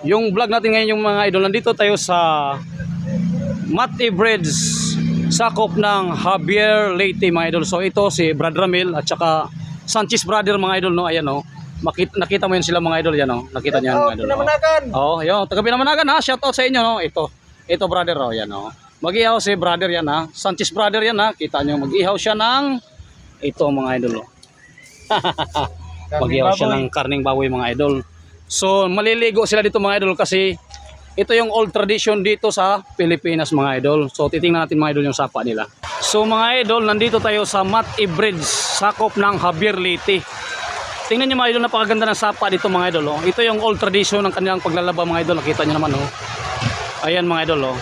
Yung vlog natin ngayon yung mga idol, nandito tayo sa Mati Bridge, sakop ng Javier Leyte mga idol. So ito si Brad Ramil at saka Sanchez brother mga idol, no. Ayan, no. Nakita mo yun sila mga idol, yan, no. Nakita niyo mga idol. Oh, yun, taga Binamanagan ha. Shout out sa inyo, no. Ito brother, oh, yan, no. Mag-ihaw si brother yan ha. Sanchez brother yan ha. Kita niyo mag-ihaw siya ng ito mga idol, oh. Mag-ihaw siya ng karning baboy mga idol. So maliligo sila dito mga idol kasi ito yung old tradition dito sa Pilipinas mga idol. So titingnan natin mga idol yung sapa nila. So mga idol, nandito tayo sa Mati Bridge, sakop ng Javier Leyte. Tingnan niyo mga idol, napakaganda ng sapa dito mga idol, oh. Ito yung old tradition ng kanilang paglalaba mga idol. Nakita niyo naman, oh. Ayan mga idol, oh.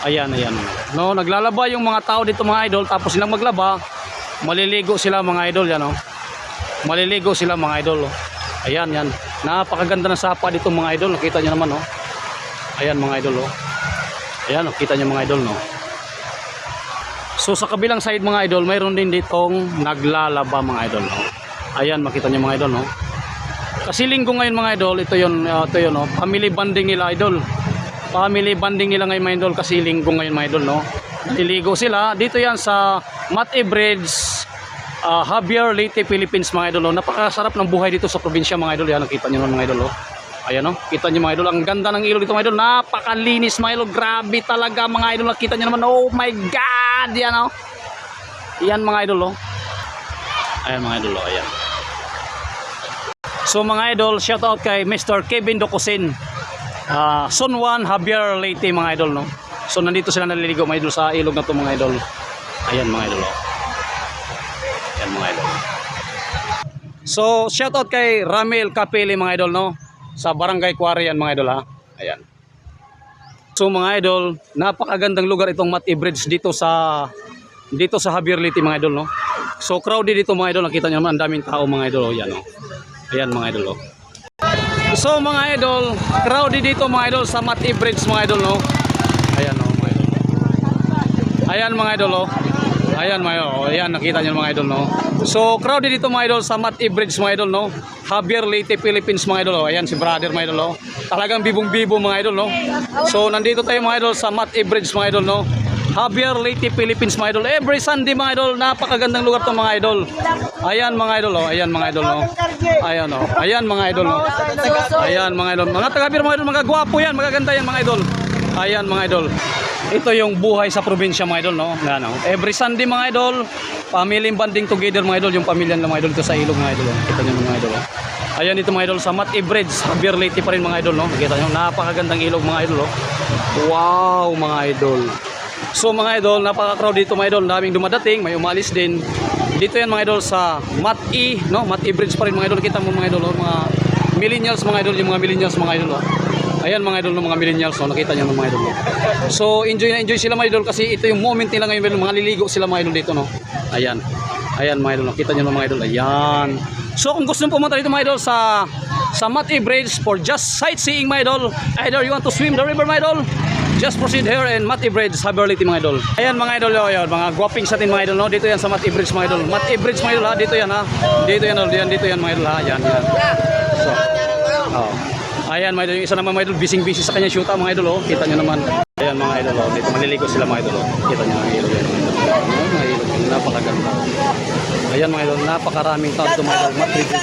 Ayan. No, naglalaba yung mga tao dito mga idol, tapos silang maglaba, maliligo sila mga idol, yan, oh. Maliligo sila mga idol, oh. Ayan, yan. Napakaganda ng sapa dito mga idol. Nakita nyo naman, oh. Ayan mga idol, oh. Ayan, oh. Kita nyo mga idol, no. So sa kabilang side mga idol, mayroon din ditong naglalaba mga idol, no. Ayan, makita nyo mga idol, no. Kasi linggo ngayon mga idol, ito yun, no. Family bonding nila idol. Family bonding nila ngayon mga idol kasi linggo ngayon mga idol, no. Naliligo sila. Dito yan sa Mati Bridge, Javier Leyte, Philippines mga idol, oh. Napakasarap ng buhay dito sa probinsya mga idol. Yan, nakita nyo naman mga idol, oh. Ayan, oh. Kita nyo mga idol, ang ganda ng ilog dito mga idol. Napakalinis mga idol, grabe talaga mga idol. Nakita nyo naman, oh my god. Yan, oh. Yan mga idol, oh. Ayan mga idol, oh. Ayan. So mga idol, shout out kay Mr. Kevin Docosin, Son Juan Javier Leyte mga idol, no. So nandito sila naliligo mga idol sa ilog na to mga idol. Ayan mga idol, oh. Mga idol. So shout out kay Ramil Capili mga idol, no, sa Barangay Quarry yan mga idol, ha. Ayan. So mga idol, napakagandang lugar itong Mati Bridge dito sa Javier Leyte mga idol, no. So crowded dito mga idol, nakita niyo naman ang daming tao mga idol, oh. Yan, oh. Ayan mga idol, oh. So mga idol, crowded dito mga idol sa Mati Bridge mga idol, no. Ayan, oh, mga idol. Ayan mga idol, oh. Ayan mga idol, oh. Ayan, nakita niyo mga idol, no. So crowded dito mga idol sa Mati Bridge mga idol, no. Javier Leyte, Philippines mga idol, oh. Ayan si brother mga idol, oh. Talagang bibong-bibo mga idol, no. So nandito tayo mga idol sa Mati Bridge mga idol, no. Javier Leyte, Philippines mga idol. Every Sunday mga idol, napakagandang lugar to mga idol. Ayan mga idol, oh. Ayan mga idol, no. Ayan, oh. Ayan mga idol, no. Ayan mga idol. Mga taga-Javier mga idol, mga gwapo yan, magaganda yan mga idol. Ayan mga idol. Ito yung buhay sa probinsya mga idol, no. Ayan, oh. Every Sunday mga idol, family bonding together mga idol, yung pamilya ng mga idol dito sa ilog mga idol, oh. Kita niyo mga idol, oh. Ayan dito mga idol sa Mati Bridge, Javier Leyte pa rin mga idol, no. Kita niyo, napakagandang ilog mga idol, oh. Wow mga idol. So mga idol, napaka-crowd dito mga idol, daming dumadating, may umalis din. Dito yan mga idol sa Mati, no, Mati Bridge pa rin mga idol. Kita mo mga idol, oh, mga millennials mga idol, yung mga millennials mga idol, oh. Ayan mga idol ng mga millennials, so nakita niyo mga idol, no? So enjoy na enjoy sila mga idol kasi ito yung moment nila ngayon, mga liligo sila mga idol dito, no. Ayan. Ayan mga idol, nakita niyo mga idol. Ayan. So kung gusto niyo pumunta dito mga idol sa Mati Bridge for just sightseeing mga idol, either you want to swim the river mga idol, just proceed here in Mati Bridge, Javier Leyte mga idol. Ayan mga idol, oh, ayan, mga guwaping sa atin mga idol, no. Dito yan sa Mati Bridge mga idol. Mati Bridge mga idol, ha. Dito yan, ha. Dito yan, dito yan mga idol, ha. Ayan, yan. So, oh. Ayan mga idol, yung isa naman mga idol, busy sa kanya shoota mga idol, oh. Kita nyo naman. Ayan mga idol, oh. Dito maliligo sila mga idol, oh. Kita nyo mga idol, yan mga idol. Ayan mga idol, napakaganda. Ayan mga idol, napakaraming tao dito mga idol. Mati Bridge.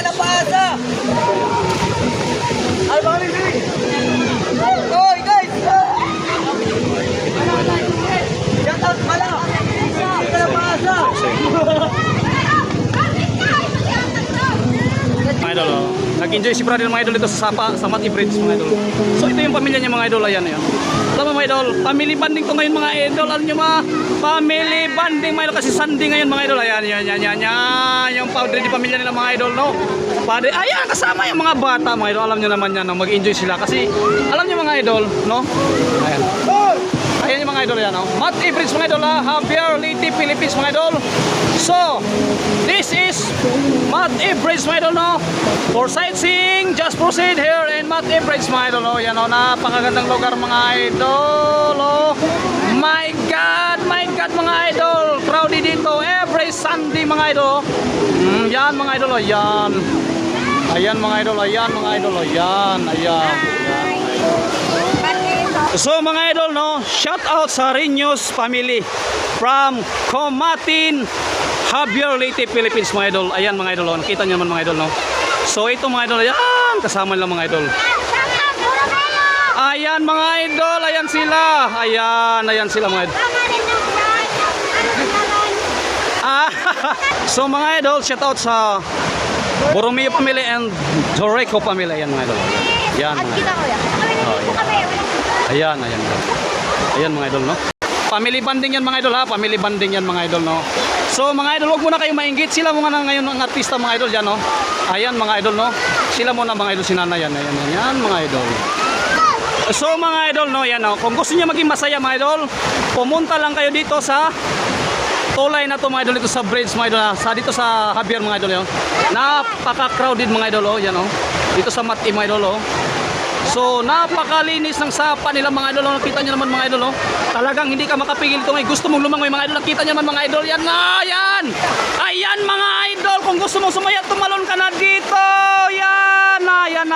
Hoy guys! Shout out pala! Kalabasa! Mga idol, oh. Nag-enjoy si brother mga idol dito sa Mati Bridge mga idol. So ito yung pamilya niya mga idol, ayan yan. Alam mo mga idol, family bonding to ngayon mga idol. Alam niyo mga family bonding mga idol kasi Sunday ngayon mga idol. Ayan, yan. Yung padre di pamilya nila mga idol, no. Padre, ayan kasama yung mga bata mga idol. Alam niyo naman yan, no? Mag-enjoy sila kasi alam niyo mga idol, no. Ayan. Ayan yung mga idol yan, no? Mati Bridge mga idol, ha? Javier Leyte, Philippines mga idol. So, this is Mati Bridge mga idol, no? For sightseeing, just proceed here in Mati Bridge mga idol, no? Yan, no? Napakagandang lugar mga idol, oh. My God mga idol. Crowded dito every Sunday mga idol. Yan mga idol, oh. Yan. Ayan mga idol, ayan mga idol, ayan, ayan. So mga idol, no, shout out sa Rinyos family from Comatin, Javier Leyte, Philippines mga idol. Ayan mga idol, oh. Nakita niyo naman mga idol, no. So ito mga idol, ayan, kasama nila mga idol. Ayan mga idol, ayan sila. Ayan sila mga idol. Ah, so mga idol, shout out sa Borromeo family and Doreco family. Ayan mga idol. Ayan mga idol. Ayan. Ayan mga idol, no. Family banding yan mga idol ha. Family banding yan mga idol, no. So mga idol, wag muna kayo mainggit. Sila muna na ngayon ang artista mga idol dyan, no. Ayan mga idol, no. Sila muna mga idol, sinana yan. Ayan mga idol. So mga idol, no, yan, no. Kung gusto niyo maging masaya mga idol, pumunta lang kayo dito sa tulay na to mga idol, dito sa bridge mga idol, dito sa Javier mga idol, yun. Napaka-crowded mga idol, oh, yan, oh. Dito sa Mati mga idol, oh. So napakalinis ng sapa nila mga idol, oh. Nakita niyo naman mga idol, oh. Talagang hindi ka makapigil ito, gusto mong lumangoy mga idol. Nakita niyo naman mga idol, yan na, yan. Ayan mga idol, kung gusto mong sumaya, tumalon ka na dito. Yan, ayan.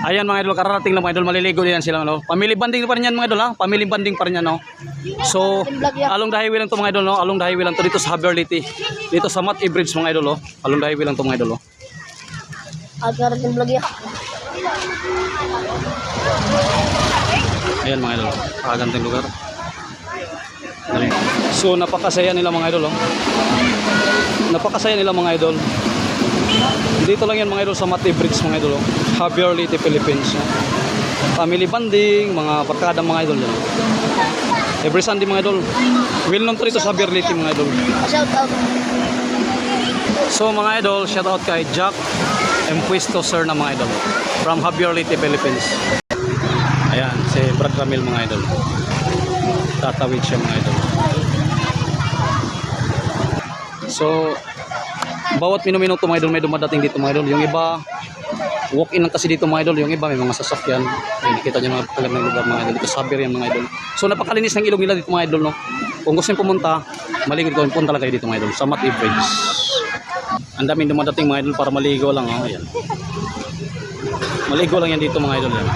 Ayan mga idol, kararating lang mga idol, maliligo din yan sila, no? Family banding pa rin yan mga idol, ha? Family banding pa rin yan, no? So, along the highway lang to mga idol, no? Along the highway lang to dito sa Javier Leyte. Dito sa Mati Bridge mga idol, oh. Along the highway lang to mga idol, oh. Ayan mga idol, kagandang lugar. So, napakasaya nila mga idol, oh. Napakasaya nila mga idol. Dito lang yan mga idol sa Mati Bridge mga idol, oh. Javier Leyte, Philippines, no? Family banding, mga barkada mga idol yan. Every Sunday mga idol. Well known to rito sa Javier Leyte mga idol. Shout out. So mga idol, shout out kay Jack Empuesto sir na mga idol from Javier Leyte, Philippines. Ayan, si Brad Ramil mga idol. Tatawid siya mga idol. So, bawat minuto mga idol may dumadating dito mga idol. Yung iba, walk-in lang kasi dito mga idol. Yung iba may mga sasakyan. Ayan, kita nyo mga talagang lugar mga idol. Dito sa Javier yan mga idol. So, napakalinis ng ilog nila dito mga idol, no? Kung gusto nyo pumunta, maligod ko, punta lang kayo dito mga idol sa Mati Bridge. Ang daming dumadating mga idol para maligo lang, oh. Ayan. Maligo lang yan dito mga idol yan.